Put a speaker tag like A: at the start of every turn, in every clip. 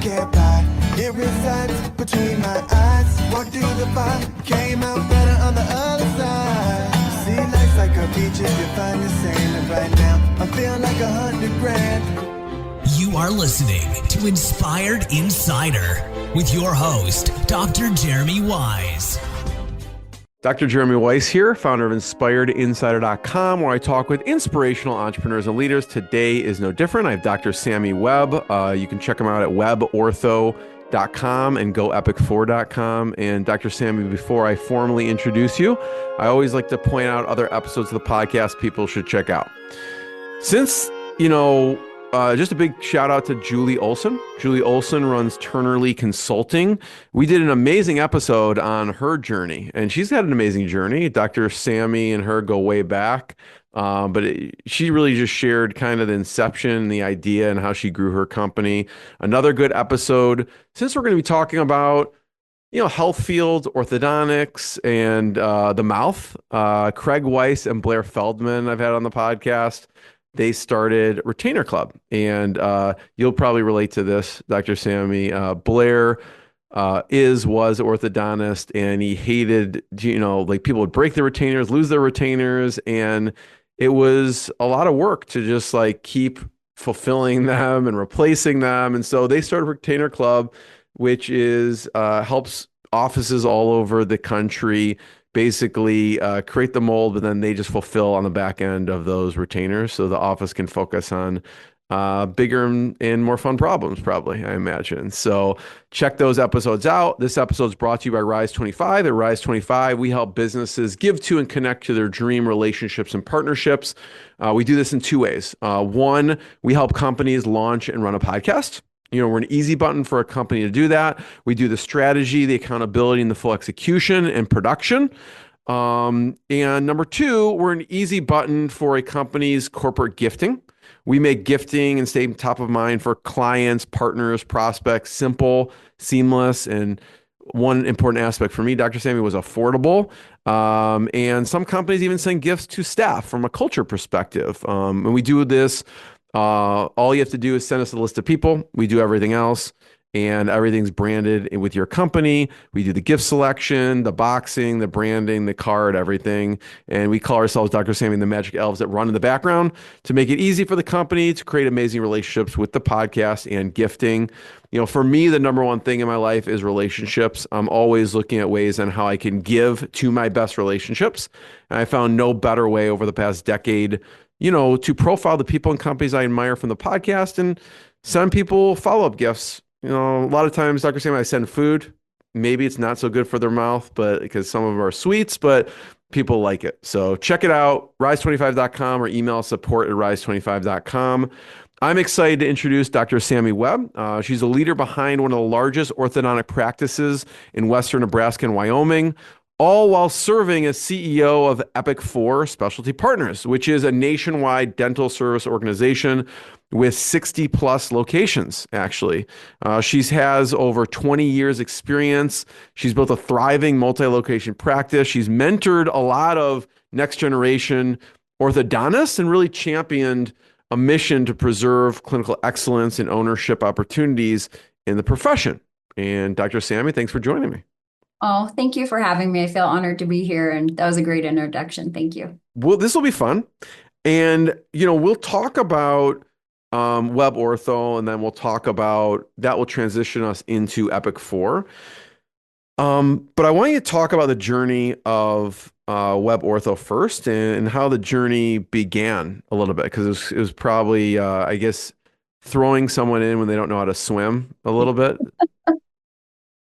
A: can't buy. It resides between my eyes. Walked through the fire, came out better on the other side. See, life's like a beach if you find the sand. And right now, I feel like 100 grand.
B: You are listening to Inspired Insider with your host, Dr. Jeremy Wise.
C: Dr. Jeremy Weiss here, founder of InspiredInsider.com, where I talk with inspirational entrepreneurs and leaders. Today is no different. I have Dr. Sami Webb. You can check him out at WebbOrtho.com and GoEpic4.com. And Dr. Sami, before I formally introduce you, I always like to point out other episodes of the podcast people should check out. Since, just a big shout out to Julie Olson. Julie Olson runs Turnerly Consulting. We did an amazing episode on her journey, and she's had an amazing journey. Dr. Sami and her go way back, she really just shared kind of the inception, the idea, and how she grew her company. Another good episode, since we're going to be talking about health fields, orthodontics, and the mouth. Craig Weiss and Blair Feldman I've had on the podcast. They started Retainer Club, and you'll probably relate to this, Dr. Sami. Blair was orthodontist, and he hated, people would break their retainers, lose their retainers, and it was a lot of work to just keep fulfilling them and replacing them. And so they started Retainer Club, which is helps offices all over the country basically create the mold, but then they just fulfill on the back end of those retainers so the office can focus on bigger and more fun problems, probably, I imagine. So check those episodes out. This episode is brought to you by Rise 25. At Rise 25, we help businesses give to and connect to their dream relationships and partnerships. We do this in two ways. One, we help companies launch and run a podcast. We're an easy button for a company to do that. We do the strategy, the accountability, and the full execution and production. And number two, we're an easy button for a company's corporate gifting. We make gifting and stay top of mind for clients, partners, prospects, simple, seamless, and one important aspect for me, Dr. Sami, was affordable. And some companies even send gifts to staff from a culture perspective. And we do this. All you have to do is send us a list of people. We do everything else, and everything's branded with your company. We do the gift selection, the boxing, the branding, the card, everything. And we call ourselves Dr. Sami and the Magic Elves that run in the background to make it easy for the company to create amazing relationships with the podcast and gifting. For me, the number one thing in my life is relationships. I'm always looking at ways on how I can give to my best relationships. And I found no better way over the past decade to profile the people and companies I admire from the podcast and send people follow-up gifts. A lot of times, Dr. Sami, I send food. Maybe it's not so good for their mouth, but because some of them are sweets, but people like it. So check it out, rise25.com, or email support@rise25.com. I'm excited to introduce Dr. Sami Webb. She's a leader behind one of the largest orthodontic practices in Western Nebraska and Wyoming, all while serving as CEO of EPIC4 Specialty Partners, which is a nationwide dental service organization with 60 plus locations, actually. She has over 20 years experience. She's built a thriving multi-location practice. She's mentored a lot of next generation orthodontists and really championed a mission to preserve clinical excellence and ownership opportunities in the profession. And Dr. Sami, thanks for joining me.
D: Oh, thank you for having me. I feel honored to be here, and that was a great introduction. Thank you.
C: Well, this will be fun. And, we'll talk about Webb Ortho, and then we'll talk about, that will transition us into EPIC4. But I want you to talk about the journey of Webb Ortho first and how the journey began a little bit, because it was probably, I guess, throwing someone in when they don't know how to swim a little bit.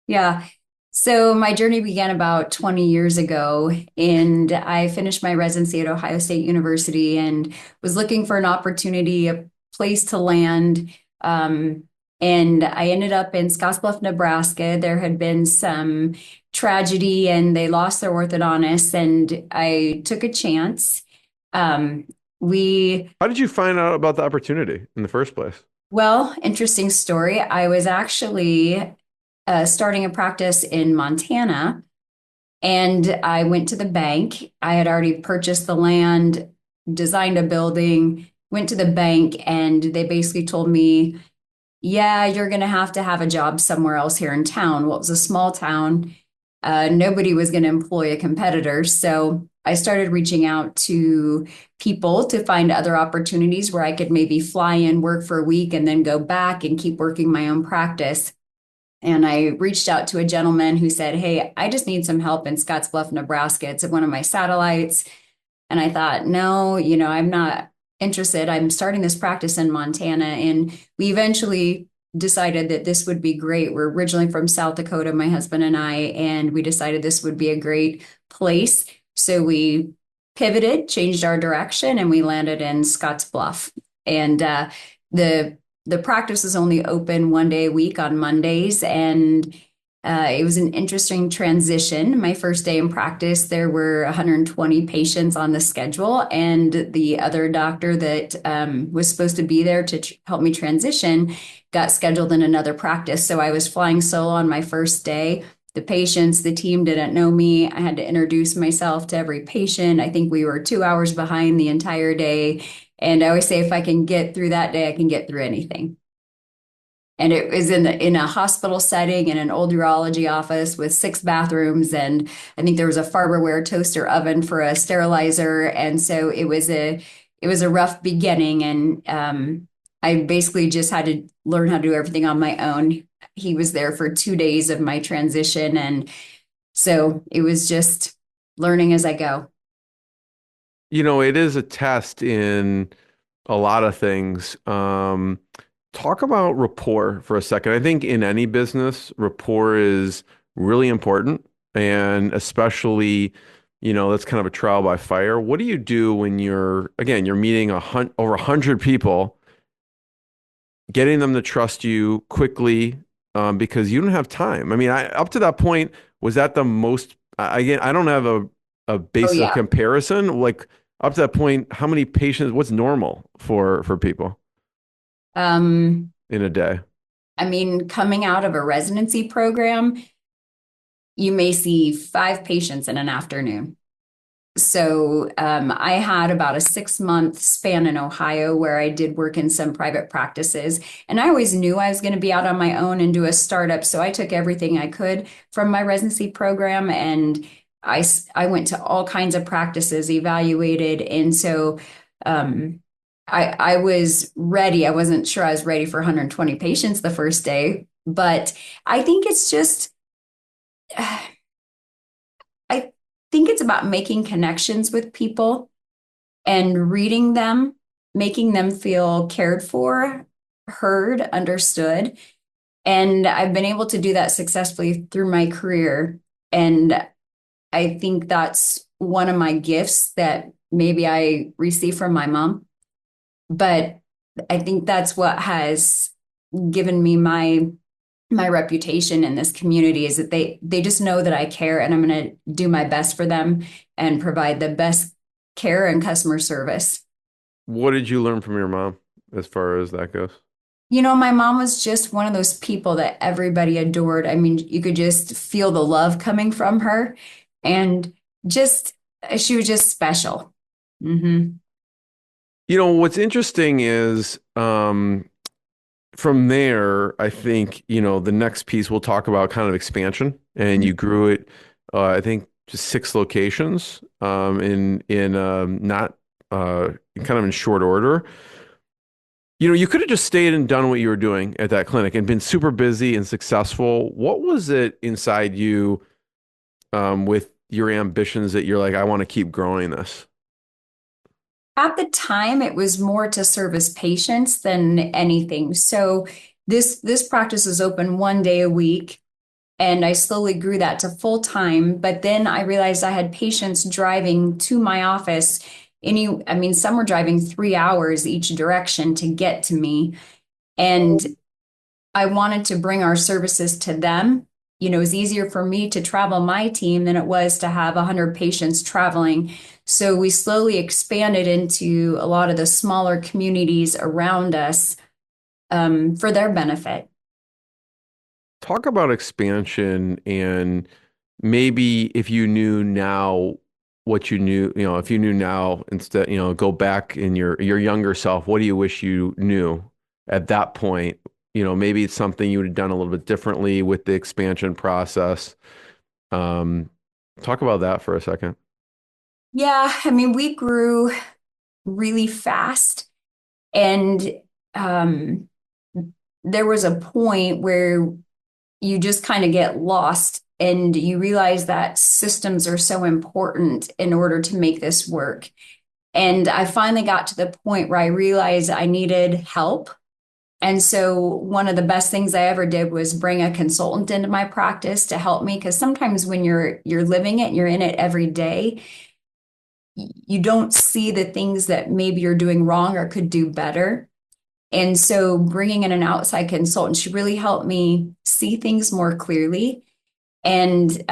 D: Yeah. So my journey began about 20 years ago, and I finished my residency at Ohio State University and was looking for an opportunity, a place to land. And I ended up in Scottsbluff, Nebraska. There had been some tragedy and they lost their orthodontist, and I took a chance. How
C: did you find out about the opportunity in the first place?
D: Well, interesting story. I was actually starting a practice in Montana, and I went to the bank. I had already purchased the land, designed a building, went to the bank, and they basically told me, yeah, you're going to have a job somewhere else here in town. Well, it was a small town. Nobody was going to employ a competitor. So I started reaching out to people to find other opportunities where I could maybe fly in, work for a week, and then go back and keep working my own practice. And I reached out to a gentleman who said, "Hey, I just need some help in Scottsbluff, Nebraska. It's one of my satellites." And I thought, no, I'm not interested. I'm starting this practice in Montana. And we eventually decided that this would be great. We're originally from South Dakota, my husband and I, and we decided this would be a great place. So we pivoted, changed our direction, and we landed in Scottsbluff. And the the practice is only open 1 day a week on Mondays, and it was an interesting transition. My first day in practice, there were 120 patients on the schedule, and the other doctor that was supposed to be there to help me transition got scheduled in another practice. So I was flying solo on my first day. The patients, the team didn't know me. I had to introduce myself to every patient. I think we were 2 hours behind the entire day. And I always say, if I can get through that day, I can get through anything. And it was in a hospital setting in an old urology office with 6 bathrooms, and I think there was a Farberware toaster oven for a sterilizer. And so it was a rough beginning, and I basically just had to learn how to do everything on my own. He was there for 2 days of my transition, and so it was just learning as I go.
C: It is a test in a lot of things. Talk about rapport for a second. I think in any business, rapport is really important. And especially, that's kind of a trial by fire. What do you do when you're meeting over 100 people, getting them to trust you quickly, because you don't have time? I mean, up to that point, was that the most, again, I don't have a
D: Oh
C: basis of
D: yeah.
C: comparison. Like up to that point, how many patients, what's normal for people
D: Um,
C: in a day?
D: I mean, coming out of a residency program, you may see 5 patients in an afternoon. So I had about a 6 month span in Ohio where I did work in some private practices. And I always knew I was going to be out on my own and do a startup. So I took everything I could from my residency program, and I went to all kinds of practices, evaluated. And so I was ready. I wasn't sure I was ready for 120 patients the first day, but I think it's just, I think it's about making connections with people and reading them, making them feel cared for, heard, understood. And I've been able to do that successfully through my career. And I think that's one of my gifts that maybe I received from my mom. But I think that's what has given me my reputation in this community, is that they just know that I care, and I'm going to do my best for them and provide the best care and customer service.
C: What did you learn from your mom as far as that goes?
D: My mom was just one of those people that everybody adored. I mean, you could just feel the love coming from her, and just she was just special. Hmm.
C: What's interesting is, from there, I think, the next piece we'll talk about kind of expansion, and you grew it, I think, just 6 locations, in not kind of in short order. You could have just stayed and done what you were doing at that clinic and been super busy and successful. What was it inside you, with your ambitions, that you're like, I want to keep growing this?
D: At the time, it was more to service patients than anything. So this practice is open 1 day a week, and I slowly grew that to full time. But then I realized I had patients driving to my office. I mean, some were driving 3 hours each direction to get to me, and I wanted to bring our services to them. It was easier for me to travel my team than it was to have 100 patients traveling. So we slowly expanded into a lot of the smaller communities around us, for their benefit.
C: Talk about expansion, and maybe if you knew now what you knew, if you knew now instead, go back in your younger self, what do you wish you knew at that point? maybe it's something you would have done a little bit differently with the expansion process. Talk about that for a second.
D: Yeah, I mean, we grew really fast, and um, there was a point where you just kind of get lost and you realize that systems are so important in order to make this work. And I finally got to the point where I realized I needed help. And so one of the best things I ever did was bring a consultant into my practice to help me, because sometimes when you're living it and you're in it every day, you don't see the things that maybe you're doing wrong or could do better. And so bringing in an outside consultant, she really helped me see things more clearly, and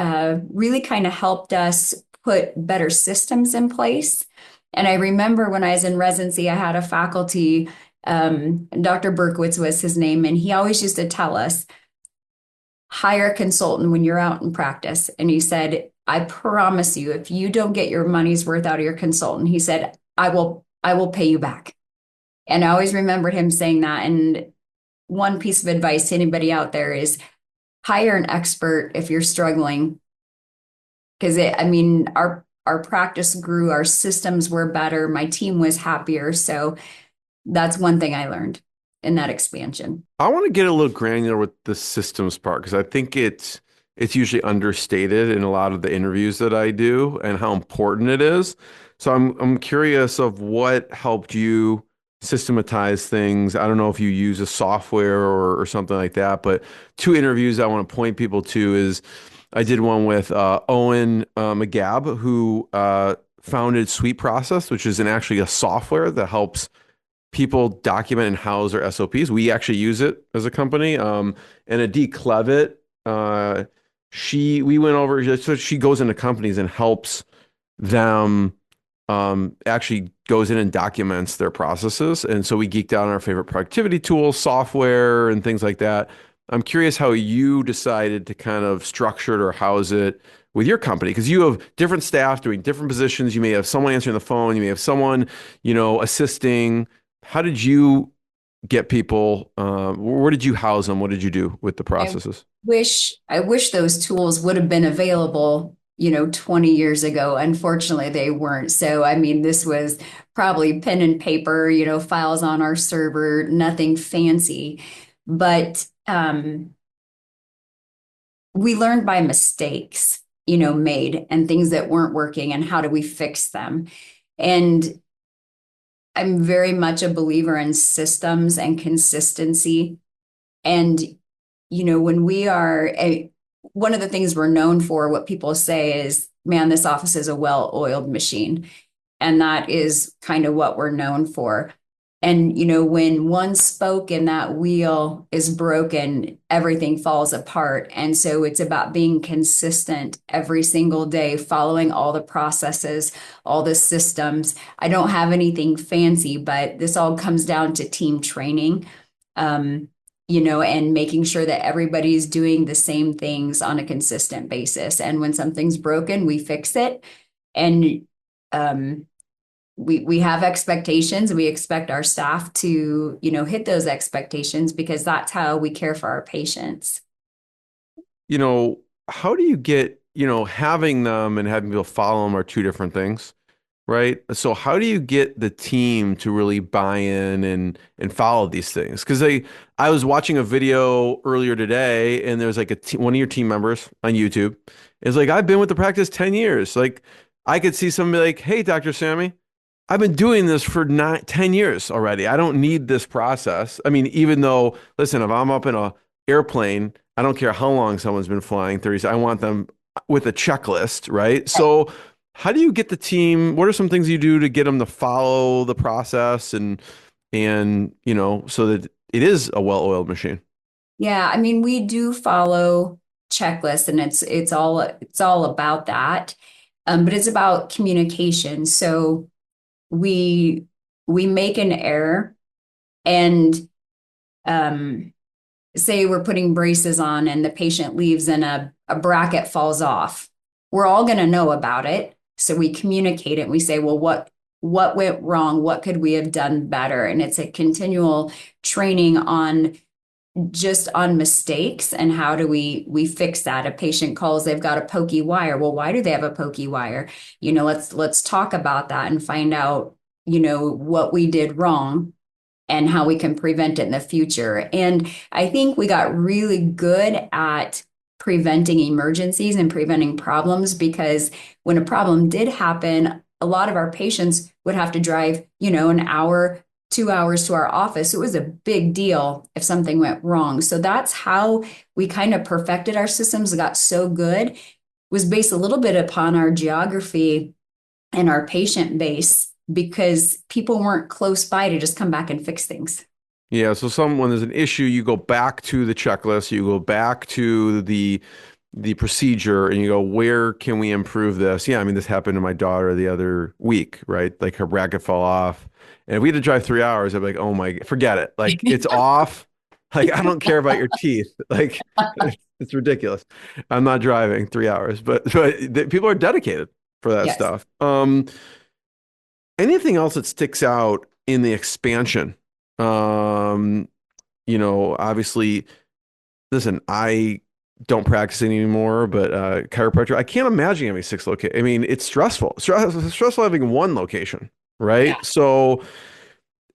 D: really kind of helped us put better systems in place. And I remember when I was in residency, I had a faculty, Dr. Berkowitz was his name, and he always used to tell us, hire a consultant when you're out in practice. And he said, I promise you, if you don't get your money's worth out of your consultant, he said, I will pay you back. And I always remembered him saying that. And one piece of advice to anybody out there is hire an expert if you're struggling. Because our practice grew, our systems were better, my team was happier. So that's one thing I learned in that expansion.
C: I want to get a little granular with the systems part because I think it's usually understated in a lot of the interviews that I do and how important it is. So I'm curious of what helped you systematize things. I don't know if you use a software or something like that, but two interviews I want to point people to is I did one with Owen McGabb, who founded Sweet Process, which is actually a software that helps people document and house their SOPs. We actually use it as a company. And Adee Clevitt, we went over, so she goes into companies and helps them, actually goes in and documents their processes. And so we geeked out on our favorite productivity tools, software, and things like that. I'm curious how you decided to kind of structure it or house it with your company, because you have different staff doing different positions. You may have someone answering the phone. You may have someone, assisting. How did you get people? Where did you house them? What did you do with the processes?
D: I wish those tools would have been available, 20 years ago. Unfortunately, they weren't. So, this was probably pen and paper, files on our server, nothing fancy. But we learned by mistakes, made and things that weren't working, and how do we fix them? And I'm very much a believer in systems and consistency. And, when we are, one of the things we're known for, what people say is, man, this office is a well-oiled machine. And that is kind of what we're known for. And, when one spoke and that wheel is broken, everything falls apart. And so it's about being consistent every single day, following all the processes, all the systems. I don't have anything fancy, but this all comes down to team training, and making sure that everybody's doing the same things on a consistent basis. And when something's broken, we fix it. And, we have expectations, and we expect our staff to, hit those expectations, because that's how we care for our patients.
C: How do you get, having them and having people follow them are two different things, right? So how do you get the team to really buy in and follow these things? Because I was watching a video earlier today, and there's like one of your team members on YouTube is like, I've been with the practice 10 years. Like, I could see somebody like, hey, Dr. Sami, I've been doing this for 10 years already. I don't need this process. Even though, listen, if I'm up in an airplane, I don't care how long someone's been flying, 30, I want them with a checklist, right? So how do you get the team? What are some things you do to get them to follow the process and so that it is a well-oiled machine?
D: Yeah, we do follow checklists, and it's all about that. But it's about communication. So we make an error, and say we're putting braces on and the patient leaves and a bracket falls off. We're all going to know about it. So we communicate it. We say, well, what went wrong? What could we have done better? And it's a continual training on just on mistakes and how do we fix that. A patient calls, they've got a pokey wire. Well, why do they have a pokey wire? Let's talk about that and find out, what we did wrong and how we can prevent it in the future. And I think we got really good at preventing emergencies and preventing problems, because when a problem did happen, a lot of our patients would have to drive, an hour, 2 hours to our office. It was a big deal if something went wrong. So that's how we kind of perfected our systems, got so good, was based a little bit upon our geography and our patient base, because people weren't close by to just come back and fix things.
C: Yeah. So when there's an issue, you go back to the checklist, you go back to the procedure, and you go, where can we improve this? Yeah. I mean, this happened to my daughter the other week, right? Like her bracket fell off. And if we had to drive 3 hours, I'd be like, oh my, forget it. Like it's off. Like, I don't care about your teeth. Like it's ridiculous. I'm not driving 3 hours, but people are dedicated for that
D: Yes.
C: stuff. Anything else that sticks out in the expansion? Obviously, listen, I don't practice anymore, but chiropractor, I can't imagine having 6 locations. I mean, it's stressful. Stressful having one location, right?
D: Yeah.
C: So,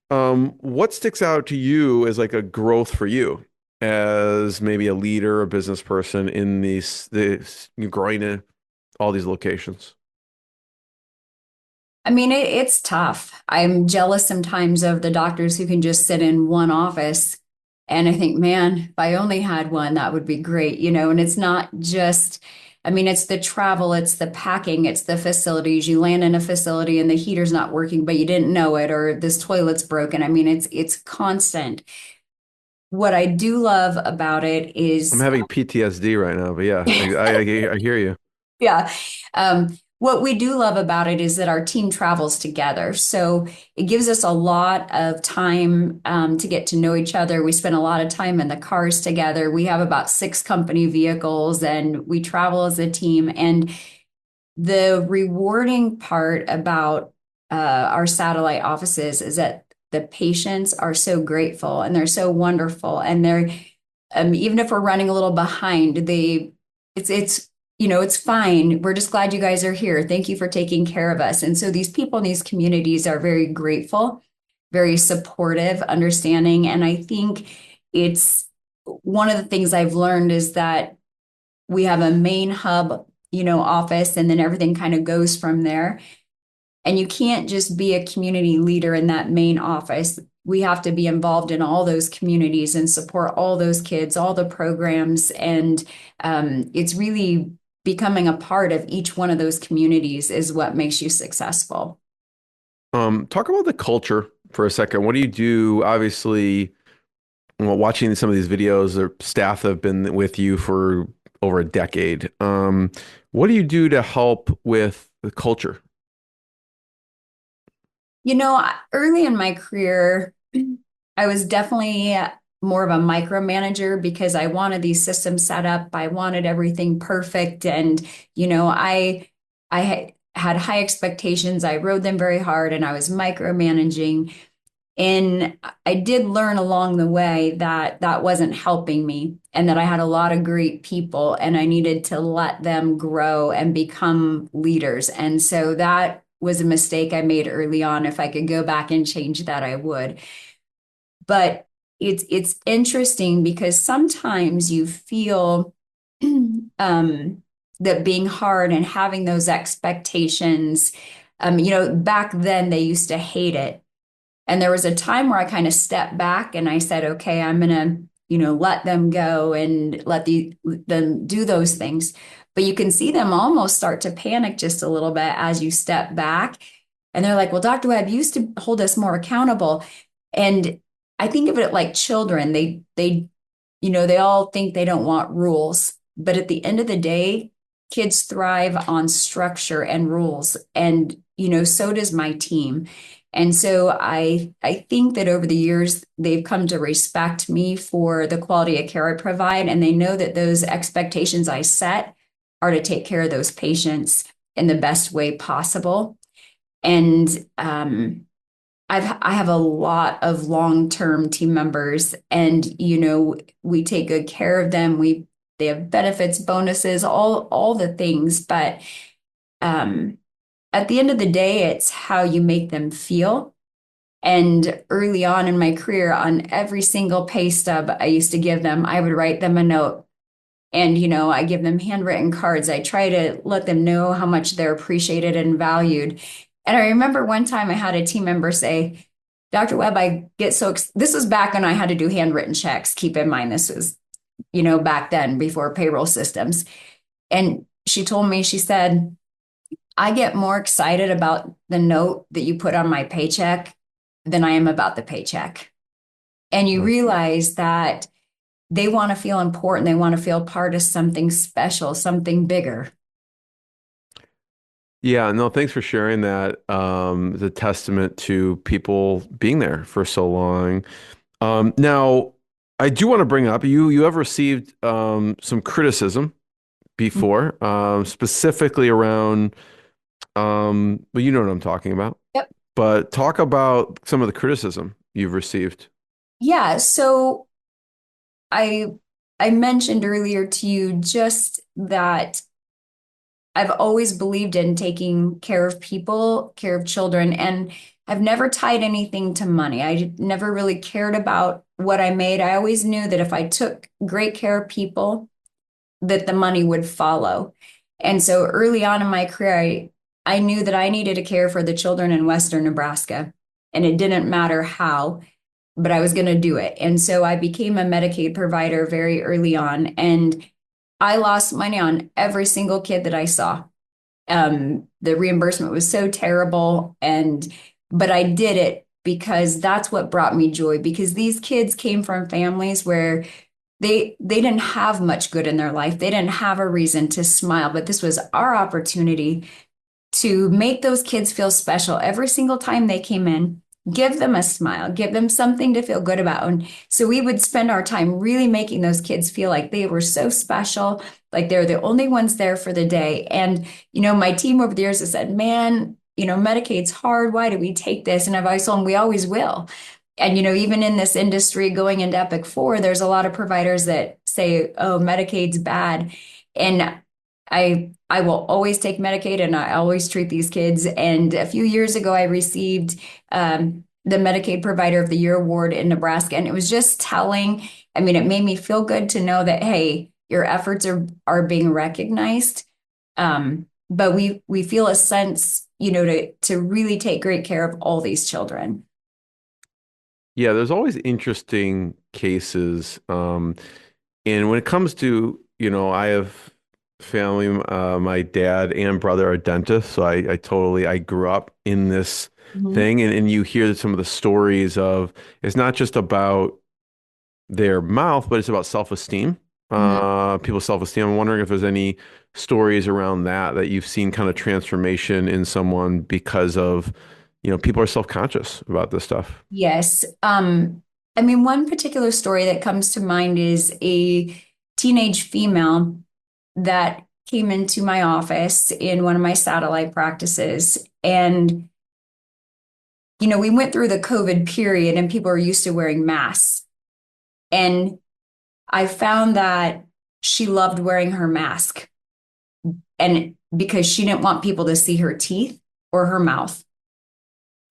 C: what sticks out to you as like a growth for you as maybe a leader, a business person in this growing in all these locations?
D: I mean, it's tough. I'm jealous sometimes of the doctors who can just sit in one office. And I think, man, if I only had one, that would be great, and it's not just, I mean, it's the travel, it's the packing, it's the facilities. You land in a facility and the heater's not working, but you didn't know it, or this toilet's broken. I mean, it's constant. What I do love about it
C: I'm
D: is,
C: having PTSD right now, but yeah, I hear you.
D: yeah. What we do love about it is that our team travels together. So it gives us a lot of time to get to know each other. We spend a lot of time in the cars together. We have about 6 company vehicles and we travel as a team. And the rewarding part about our satellite offices is that the patients are so grateful and they're so wonderful. And they're, even if we're running a little behind, it's fine. We're just glad you guys are here. Thank you for taking care of us. And so these people in these communities are very grateful, very supportive, understanding. And I think it's one of the things I've learned is that we have a main hub, office, and then everything kind of goes from there. And you can't just be a community leader in that main office. We have to be involved in all those communities and support all those kids, all the programs. And it's really becoming a part of each one of those communities is what makes you successful.
C: Talk about the culture for a second. What do you do? Obviously, watching some of these videos, the staff that have been with you for over a decade. What do you do to help with the culture?
D: Early in my career, I was definitely more of a micromanager because I wanted these systems set up. I wanted everything perfect. And, I had high expectations. I rode them very hard and I was micromanaging. And I did learn along the way that that wasn't helping me and that I had a lot of great people and I needed to let them grow and become leaders. And so that was a mistake I made early on. If I could go back and change that, I would. But it's interesting because sometimes you feel that being hard and having those expectations, back then they used to hate it. And there was a time where I kind of stepped back and I said, okay, I'm going to, let them go and let them do those things. But you can see them almost start to panic just a little bit as you step back. And they're like, well, Dr. Webb used to hold us more accountable. And I think of it like children. They all think they don't want rules. But at the end of the day, kids thrive on structure and rules. And, so does my team. And so I think that over the years, they've come to respect me for the quality of care I provide. And they know that those expectations I set are to take care of those patients in the best way possible. And I have a lot of long-term team members, and we take good care of them. They have benefits, bonuses, all the things, but um, at the end of the day, it's how you make them feel. And early on in my career, on every single pay stub I used to give them, I would write them a note. And, I give them handwritten cards. I try to let them know how much they're appreciated and valued. And I remember one time I had a team member say, Dr. Webb, I get this was back when I had to do handwritten checks. Keep in mind, this was, back then before payroll systems. And she told me, she said, I get more excited about the note that you put on my paycheck than I am about the paycheck. And you realize that they want to feel important. They want to feel part of something special, something bigger.
C: Yeah, no, thanks for sharing that. It's a testament to people being there for so long. Now, I do want to bring up you have received some criticism before, specifically around well, you know what I'm talking about.
D: Yep.
C: But talk about some of the criticism you've received.
D: Yeah. So I I mentioned earlier to you just that I've always believed in taking care of people, care of children, and I've never tied anything to money. I never really cared about what I made. I always knew that if I took great care of people, that the money would follow. And so early on in my career, I knew that I needed to care for the children in Western Nebraska, and it didn't matter how, but I was going to do it. And so I became a Medicaid provider very early on, and I lost money on every single kid that I saw. The reimbursement was so terrible, but I did it because that's what brought me joy, because these kids came from families where they didn't have much good in their life. They didn't have a reason to smile, but this was our opportunity to make those kids feel special every single time they came in. Give them a smile, give them something to feel good about. And so we would spend our time really making those kids feel like they were so special, like they're the only ones there for the day. And, my team over the years has said, man, Medicaid's hard. Why do we take this? And I've always told them we always will. And, even in this industry going into EPIC4, there's a lot of providers that say, oh, Medicaid's bad. And I will always take Medicaid, and I always treat these kids. And a few years ago, I received the Medicaid Provider of the Year award in Nebraska. And it was just telling. I mean, it made me feel good to know that, hey, your efforts are being recognized. But we feel a sense, to really take great care of all these children.
C: Yeah, there's always interesting cases. And when it comes to, I have family, my dad and brother are dentists. So I grew up in this thing. And you hear some of the stories of, it's not just about their mouth, but it's about self-esteem, people's self-esteem. I'm wondering if there's any stories around that you've seen kind of transformation in someone because of, people are self-conscious about this stuff.
D: Yes. I mean, one particular story that comes to mind is a teenage female that came into my office in one of my satellite practices. And, we went through the COVID period and people are used to wearing masks. And I found that she loved wearing her mask, and because she didn't want people to see her teeth or her mouth.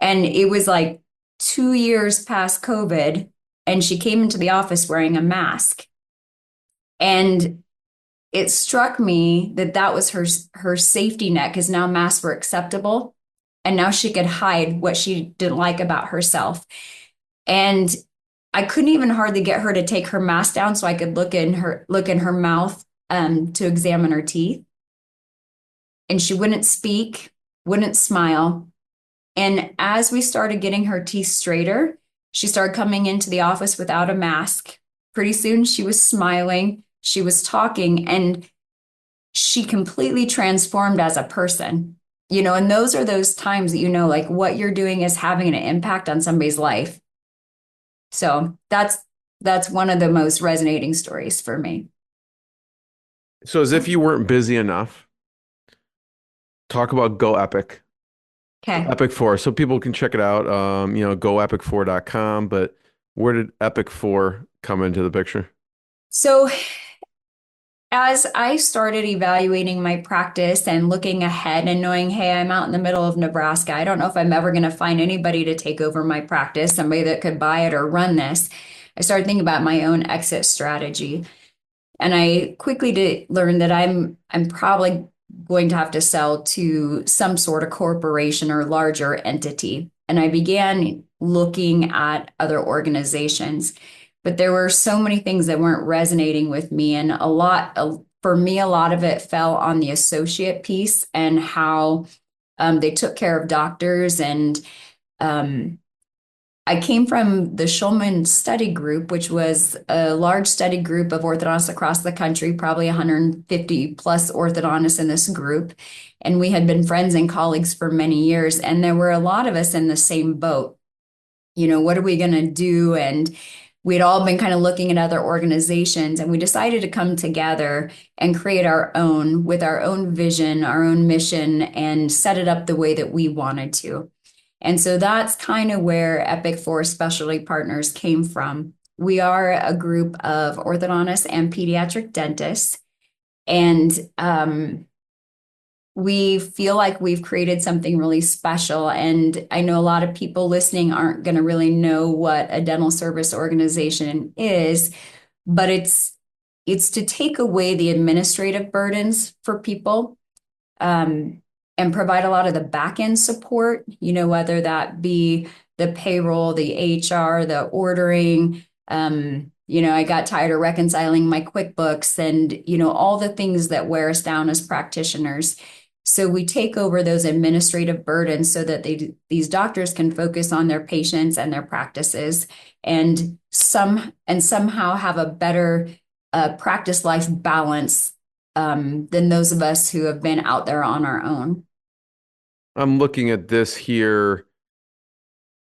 D: And it was like 2 years past COVID, and she came into the office wearing a mask. And it struck me that was her safety net, because now masks were acceptable, and now she could hide what she didn't like about herself. And I couldn't even hardly get her to take her mask down so I could look in her mouth to examine her teeth. And she wouldn't speak, wouldn't smile. And as we started getting her teeth straighter, she started coming into the office without a mask. Pretty soon she was smiling, she was talking, and she completely transformed as a person. And those are those times that like what you're doing is having an impact on somebody's life. So that's one of the most resonating stories for me.
C: So as if you weren't busy enough, talk about Go Epic.
D: Okay.
C: EPIC4. So people can check it out. Go epic4.com. But where did EPIC4 come into the picture?
D: So as I started evaluating my practice and looking ahead and knowing, hey, I'm out in the middle of Nebraska. I don't know if I'm ever going to find anybody to take over my practice, somebody that could buy it or run this. I started thinking about my own exit strategy. And I quickly did learn that I'm probably going to have to sell to some sort of corporation or larger entity. And I began looking at other organizations, but there were so many things that weren't resonating with me. And for me, a lot of it fell on the associate piece and how they took care of doctors. And I came from the Schulman Study Group, which was a large study group of orthodontists across the country, probably 150 plus orthodontists in this group. And we had been friends and colleagues for many years. And there were a lot of us in the same boat. What are we going to do? And we'd all been kind of looking at other organizations, and we decided to come together and create our own with our own vision, our own mission, and set it up the way that we wanted to. And so that's kind of where EPIC4 Specialty Partners came from. We are a group of orthodontists and pediatric dentists, and we feel like we've created something really special. And I know a lot of people listening aren't going to really know what a dental service organization is, but it's to take away the administrative burdens for people. And provide a lot of the back end support, whether that be the payroll, the HR, the ordering. I got tired of reconciling my QuickBooks and, all the things that wear us down as practitioners. So we take over those administrative burdens so that these doctors can focus on their patients and their practices and somehow have a better practice life balance than those of us who have been out there on our own.
C: I'm looking at this here,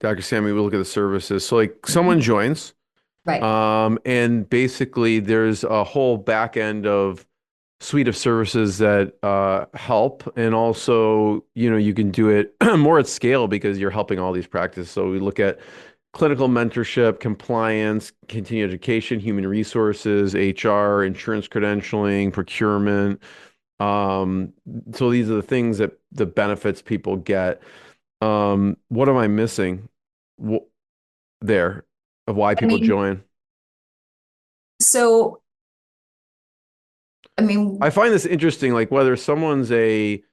C: Dr. Sami. We look at the services. So like someone joins,
D: right?
C: And basically there's a whole back end of suite of services that help, and also you can do it more at scale because you're helping all these practices. So we look at clinical mentorship, compliance, continuing education, human resources, HR, insurance credentialing, procurement. So these are the things that the benefits people get. What am I missing there of why people join?
D: So,
C: I find this interesting, like whether someone's a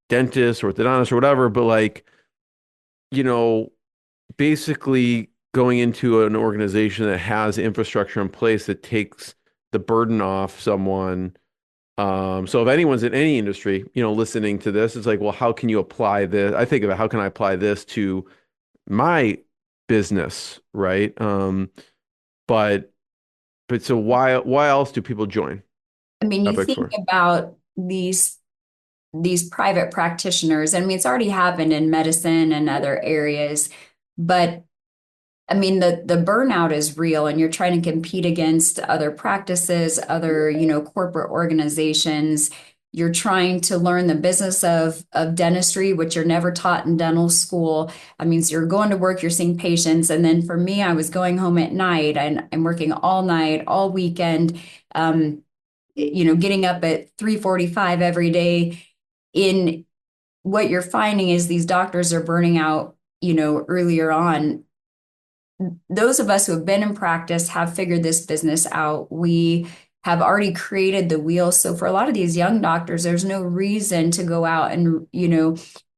C: dentist or orthodontist or whatever, but like, basically going into an organization that has infrastructure in place that takes the burden off someone. So if anyone's in any industry, listening to this, it's like, well, how can you apply this? I think about how can I apply this to my business, right? But so why else do people join?
D: You think about these private practitioners. It's already happened in medicine and other areas, but the burnout is real, and you're trying to compete against other practices, other, corporate organizations. You're trying to learn the business of dentistry, which you're never taught in dental school. So you're going to work, you're seeing patients. And then for me, I was going home at night and I'm working all night, all weekend, getting up at 3:45 every day. In what you're finding is these doctors are burning out, earlier on. Those of us who have been in practice have figured this business out. We have already created the wheel. So for a lot of these young doctors, there's no reason to go out and,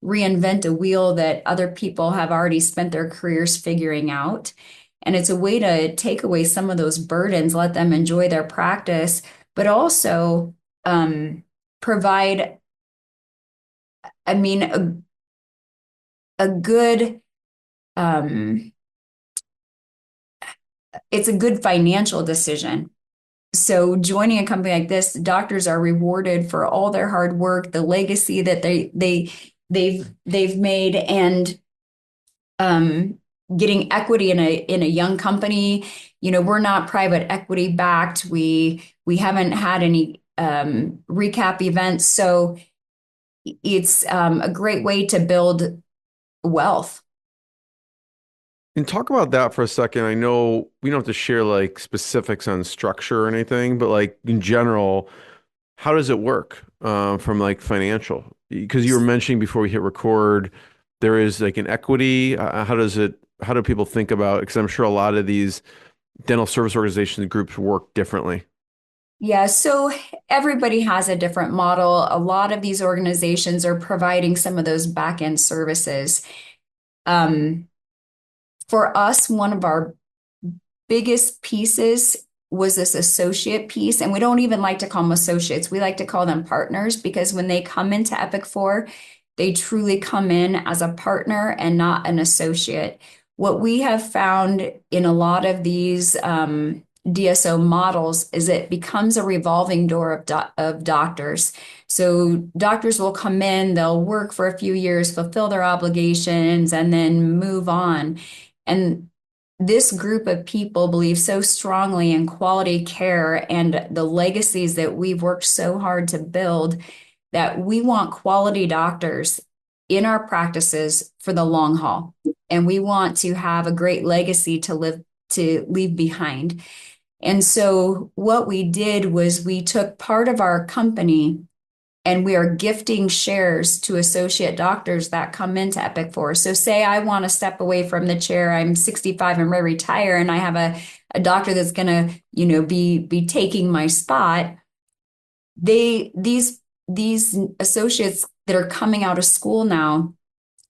D: reinvent a wheel that other people have already spent their careers figuring out. And it's a way to take away some of those burdens, let them enjoy their practice, but also provide, a good, it's a good financial decision. So joining a company like this, doctors are rewarded for all their hard work, the legacy that they've made, and getting equity in a young company. We're not private equity backed. We haven't had any recap events. So it's a great way to build wealth.
C: And talk about that for a second. I know we don't have to share like specifics on structure or anything, but like in general, how does it work from like financial? Because you were mentioning before we hit record, there is like an equity. How do people think about? Because I'm sure a lot of these dental service organizations groups work differently.
D: Yeah, so everybody has a different model. A lot of these organizations are providing some of those back end services. Um, for us, one of our biggest pieces was this associate piece, and we don't even like to call them associates. We like to call them partners because when they come into EPIC4, they truly come in as a partner and not an associate. What we have found in a lot of these DSO models is it becomes a revolving door of doctors. So doctors will come in, they'll work for a few years, fulfill their obligations, and then move on. And this group of people believe so strongly in quality care and the legacies that we've worked so hard to build that we want quality doctors in our practices for the long haul. And we want to have a great legacy to leave behind. And so what we did was we took part of our company and we are gifting shares to associate doctors that come into EPIC4. So say I want to step away from the chair, I'm 65, I'm ready to retire, and I have a doctor that's going to, be taking my spot. These associates that are coming out of school now,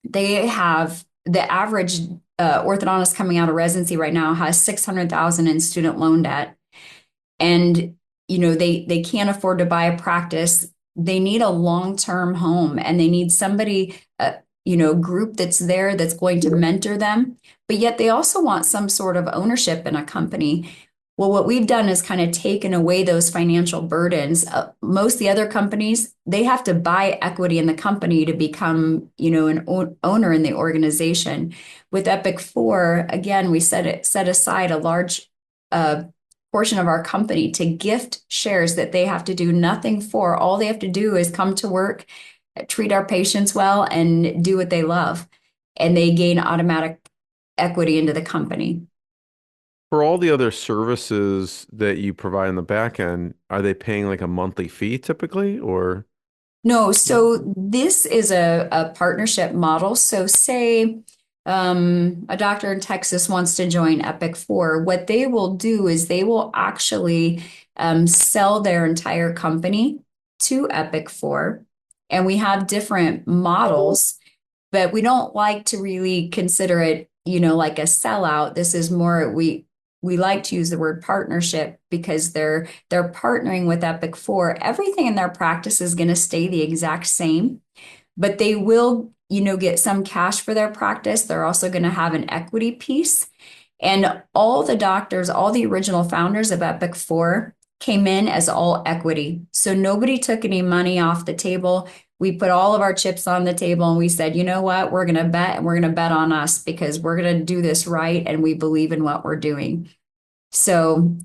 D: they have the average orthodontist coming out of residency right now has 600,000 in student loan debt. And, they can't afford to buy a practice. They need a long-term home and they need somebody, group that's there that's going to mentor them. But yet they also want some sort of ownership in a company. Well, what we've done is kind of taken away those financial burdens. Most of the other companies, they have to buy equity in the company to become, an owner in the organization. With EPIC4, again, we set aside a large portion of our company to gift shares that they have to do nothing for. All they have to do is come to work, treat our patients well, and do what they love. And they gain automatic equity into the company.
C: For all the other services that you provide in the back end, are they paying like a monthly fee typically or?
D: No, so this is a partnership model. So say a doctor in Texas wants to join EPIC4. What they will do is they will actually sell their entire company to EPIC4. And we have different models, but we don't like to really consider it, like a sellout. This is more, we like to use the word partnership because they're partnering with EPIC4. Everything in their practice is going to stay the exact same, but they will, get some cash for their practice. They're also going to have an equity piece. And all the doctors, all the original founders of EPIC4 came in as all equity. So nobody took any money off the table. We put all of our chips on the table and we said, you know what, we're going to bet and we're going to bet on us because we're going to do this right and we believe in what we're doing. So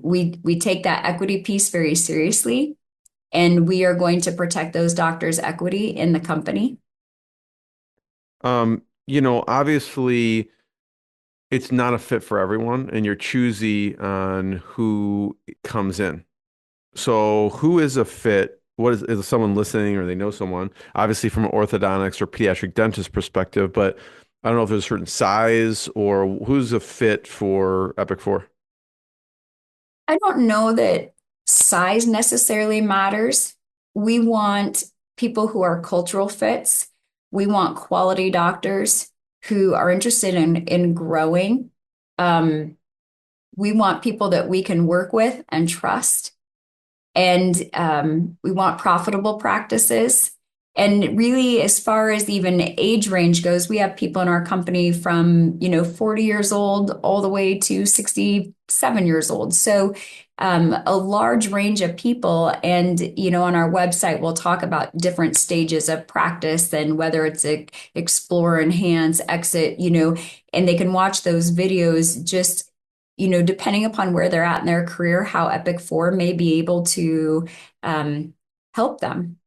D: we take that equity piece very seriously and we are going to protect those doctors' equity in the company.
C: Obviously it's not a fit for everyone and you're choosy on who comes in. So who is a fit? What is someone listening or they know someone, obviously from an orthodontics or pediatric dentist perspective, but I don't know if there's a certain size or who's a fit for EPIC4.
D: I don't know that size necessarily matters. We want people who are cultural fits. We want quality doctors who are interested in growing. We want people that we can work with and trust. And we want profitable practices. And really, as far as even age range goes, we have people in our company from, 40 years old all the way to 67 years old. So a large range of people. And, on our website, we'll talk about different stages of practice and whether it's explore, enhance, exit, and they can watch those videos just depending upon where they're at in their career, how EPIC4 may be able to help them.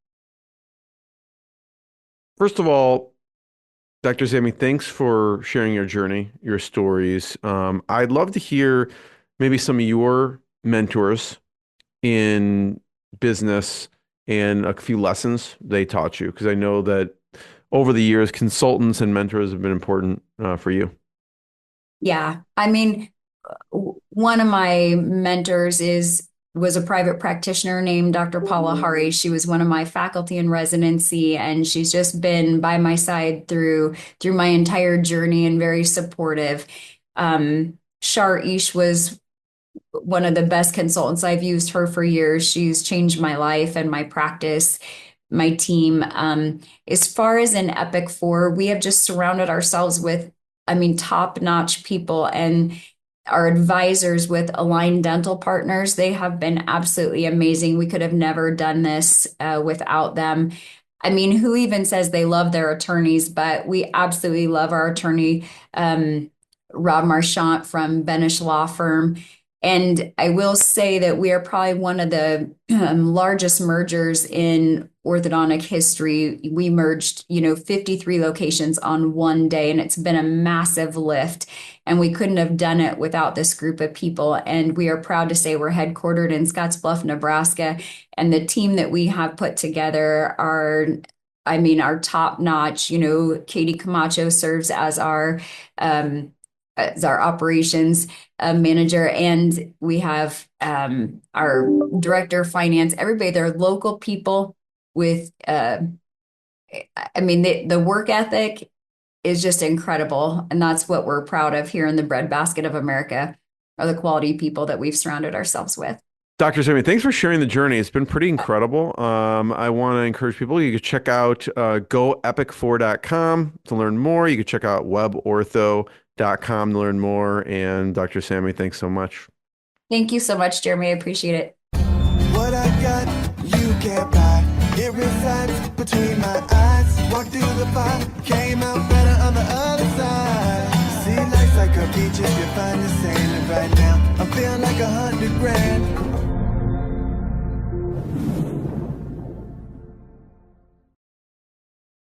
C: first of all, Dr. Sami, thanks for sharing your journey, your stories. I'd love to hear maybe some of your mentors in business and a few lessons they taught you, because I know that over the years, consultants and mentors have been important for you.
D: Yeah. I mean, one of my mentors was a private practitioner named Dr. Paula Hari. She was one of my faculty in residency, and she's just been by my side through my entire journey and very supportive. Shar Ish was one of the best consultants. I've used her for years. She's changed my life and my practice, my team. As far as in EPIC4, we have just surrounded ourselves with, I mean, top-notch people, and our advisors with Aligned Dental Partners. They have been absolutely amazing. We could have never done this without them. I mean, who even says they love their attorneys, but we absolutely love our attorney, Rob Marchant from Benish Law Firm. And I will say that we are probably one of the largest mergers in orthodontic history. We merged, 53 locations on one day, and it's been a massive lift. And we couldn't have done it without this group of people. And we are proud to say we're headquartered in Scottsbluff, Nebraska. And the team that we have put together are top notch. Katie Camacho serves as our operations manager, and we have our director of finance. Everybody, they're local people with, the work ethic is just incredible, and that's what we're proud of here in the breadbasket of America, are the quality people that we've surrounded ourselves with.
C: Dr. Sami, thanks for sharing the journey. It's been pretty incredible. I want to encourage people, you could check out goepic4.com to learn more. You could check out webortho.com to learn more. And Dr. Sami, thanks so much.
D: Thank you so much, Jeremy. I appreciate it.
A: What I got, you can't buy. It resides between my eyes. Walked through the fire, came out better on the other side. See, life's like a beach if you find the sand. And right now, I'm feeling like 100 grand.